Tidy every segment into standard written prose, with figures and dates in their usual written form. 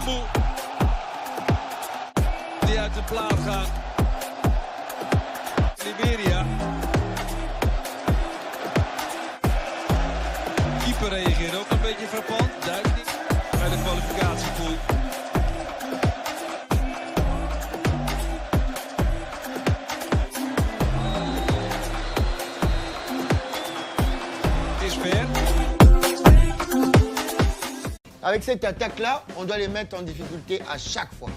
Bakambu. Die uit de plaat gaan. Liberia. Keeper reageert ook een beetje frappant. Duidelijk niet. Bij de kwalificatiepool. Het is ver. Avec cette attaque-là, on doit les mettre en difficulté à chaque fois.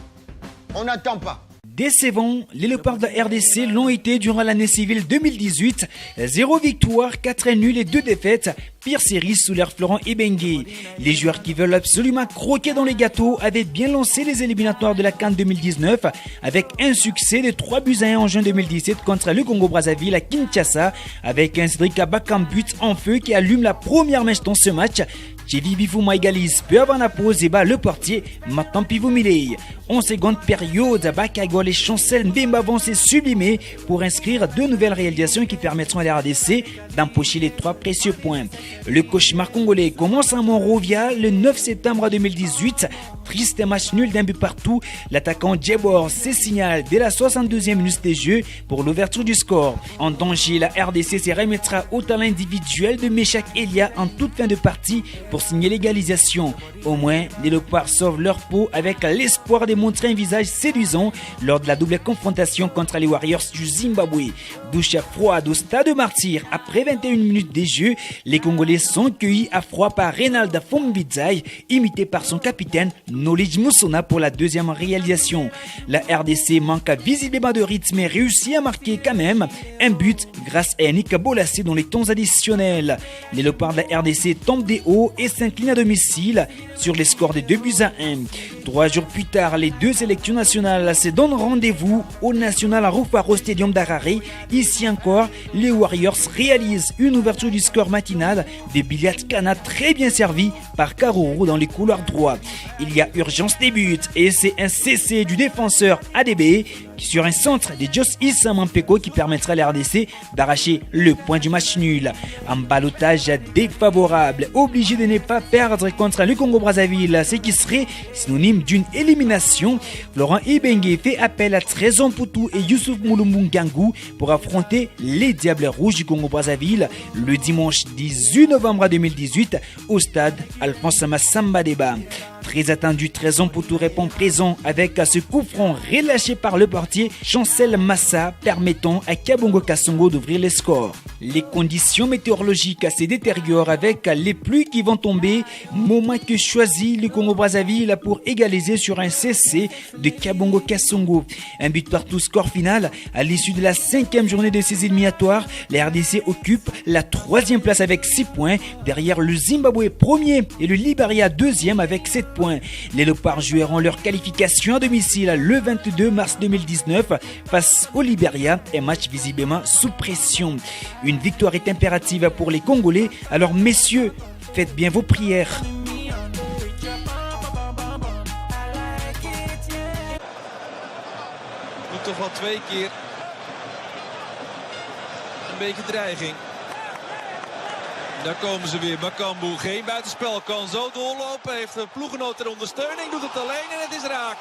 On n'attend pas. Décevant, les Léopards de la RDC l'ont été durant l'année civile 2018. 0 victoire, 4 nuls et 2 défaites. Pire série sous l'ère Florent Ibenge. Les joueurs qui veulent absolument croquer dans les gâteaux avaient bien lancé les éliminatoires de la CAN 2019 avec un succès de 3-1 en juin 2017 contre le Congo-Brazzaville à Kinshasa avec un Cédric Bakambu en feu qui allume la première mèche dans ce match. Chevi Bifouma égalise peu avant la pause et bat le portier Matampi Vumilei. En seconde période, Bakagol et Chancel Mbemba vont se sublimer pour inscrire 2 nouvelles réalisations qui permettront à la RDC d'empocher les 3 précieux points. Le cauchemar congolais commence à Monrovia le 9 septembre 2018. Triste match nul d'un but partout. L'attaquant Djebor se signale dès la 62e minute de jeu pour l'ouverture du score. En danger, la RDC se remettra au talent individuel de Meshak Elia en toute fin de partie pour signer l'égalisation. Au moins, les Léopards sauvent leur peau avec l'espoir de montrer un visage séduisant lors de la double confrontation contre les Warriors du Zimbabwe. Douche froide au stade Martyr. Après 21 minutes de jeu, les Congolais sont cueillis à froid par Reynald Fombizai, imité par son capitaine Knowledge Moussona pour la deuxième réalisation. La RDC manque visiblement de rythme et réussit à marquer quand même un but grâce à Yannick Bolassé dans les temps additionnels. Les Léopards de la RDC tombent des hauts et s'inclinent à domicile sur les scores de 2-1. 3 jours plus tard, les deux sélections nationales se donnent rendez-vous au National Rufaro Stadium d'Harare. Ici encore, les Warriors réalisent une ouverture du score matinal de Biliat Kana très bien servi par Karourou dans les couloirs droits. Il y a urgence des buts et c'est un cessez du défenseur ADB sur un centre de Jos Issa Mampeko qui permettra à la RDC d'arracher le point du match nul. Un ballottage défavorable, obligé de ne pas perdre contre le Congo-Brazzaville, ce qui serait synonyme d'une élimination. Florent Ibenge fait appel à Trésor Poutou et Youssouf Moulumbu Ngangou pour affronter les Diables Rouges du Congo-Brazzaville le dimanche 18 novembre 2018 au stade Alphonse Massamba Deba. Très attendu, Trésor Poutou répond présent avec ce coup franc relâché par le portier Chancel Massa permettant à Kabongo Kasongo d'ouvrir les scores. Les conditions météorologiques se détériorent avec les pluies qui vont tomber, moment que choisit le Congo-Brazzaville pour égaliser sur un CC de Kabongo Kasongo. Un but partout, score final. À l'issue de la 5e journée de ces éliminatoires, la RDC occupe la 3e place avec 6 points, derrière le Zimbabwe 1er et le Liberia 2e avec 7 points. Les Léopards joueront leur qualification à domicile le 22 mars 2019 face au Liberia, un match visiblement sous pression. Une victoire est impérative pour les Congolais, alors messieurs, faites bien vos prières. Moet toch wel 2 keer een beetje dreiging. Daar komen ze weer. Bakambu, geen buitenspel, kan zo doorlopen. Heeft de ploeggenoot ter ondersteuning, doet het alleen en het is raak.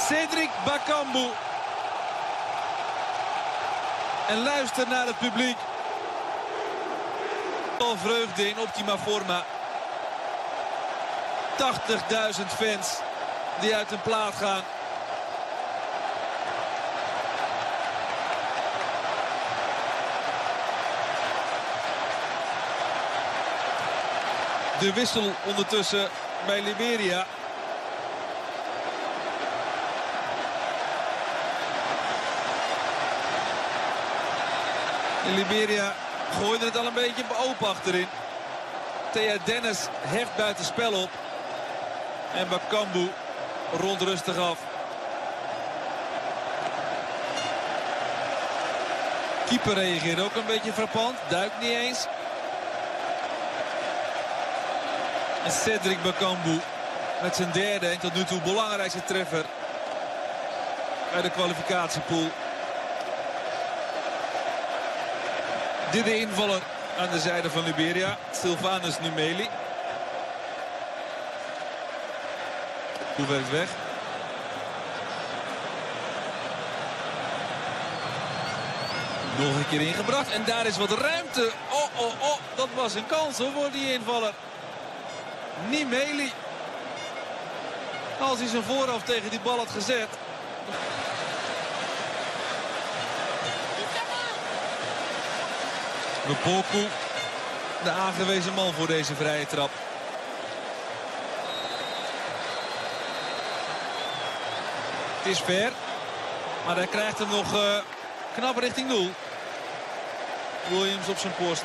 Cédric Bakambu. En luister naar het publiek. Al vreugde in optima forma. 80.000 fans die uit hun plaat gaan. De wissel ondertussen bij Liberia. En Liberia gooide het al een beetje open achterin. Thea Dennis hecht buiten spel op. En Bakambu rondt rustig af. Keeper reageert ook een beetje frappant. Duikt niet eens. En Cédric Bakambu met zijn derde en tot nu toe belangrijkste treffer uit de kwalificatiepool. Dit de invaller aan de zijde van Liberia, Sylvanus Numeli. Hoe werkt weg. Nog een keer ingebracht en daar is wat ruimte. Oh, dat was een kans hoor voor die invaller. Nimeli. Als hij zijn voorhoofd tegen die bal had gezet. Lupoku, de aangewezen man voor deze vrije trap. Het is ver, maar hij krijgt hem nog knap richting doel. Williams op zijn post.